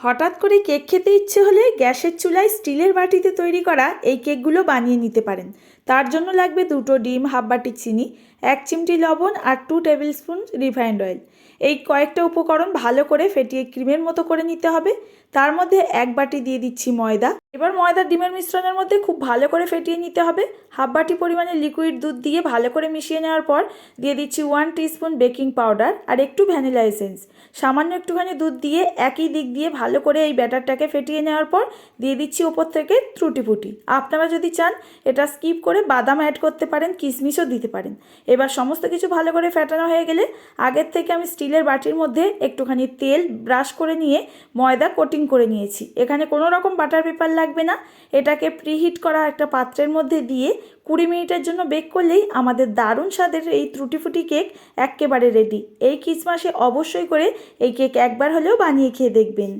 হঠাৎ করে কেক খেতে ইচ্ছে হলে গ্যাসের চুলায় স্টিলের বাটিতে তৈরি করা এই কেকগুলো বানিয়ে নিতে পারেন। তার জন্য লাগবে 2টো ডিম, হাফ বাটি চিনি, 1 চিমটি লবণ আর 2 টেবিল স্পুন রিফাইন্ড অয়েল। এই কয়েকটা উপকরণ ভালো করে ফেটিয়ে ক্রিমের মতো করে নিতে হবে। তার মধ্যে 1 বাটি দিয়ে দিচ্ছি ময়দা। এবার ময়দা ডিমের মিশ্রণের মধ্যে খুব ভালো করে ফেটিয়ে নিতে হবে। হাফ বাটি পরিমাণে লিকুইড দুধ দিয়ে ভালো করে মিশিয়ে নেওয়ার পর দিয়ে দিচ্ছি 1 টিস্পুন বেকিং পাউডার আর একটু ভ্যানিলা এসেন্স। সামান্য একটুখানি দুধ দিয়ে একই দিক দিয়ে ভালো করে এই ব্যাটারটাকে ফেটিয়ে নেওয়ার পর দিয়ে দিচ্ছি ওপর থেকে টুটি ফুটি। আপনারা যদি চান এটা স্কিপ করে বাদাম অ্যাড করতে পারেন, কিশমিশও দিতে পারেন। এবার সমস্ত কিছু ভালো করে ফেটানো হয়ে গেলে আগের থেকে আমি স্টিলের বাটির মধ্যে একটুখানি তেল ব্রাশ করে নিয়ে ময়দা কোটিং করে নিয়েছি। এখানে কোনো রকম বাটার পেপার লাগবে না। এটাকে প্রিহিট করা একটা পাত্রের মধ্যে দিয়ে 20 মিনিটের জন্য বেক করলেই আমাদের দারুণ স্বাদের এই টুটি ফুটি কেক একেবারে রেডি। এই ক্রিসমাসে অবশ্যই করে এই কেক একবার হলেও বানিয়ে খেয়ে দেখবেন।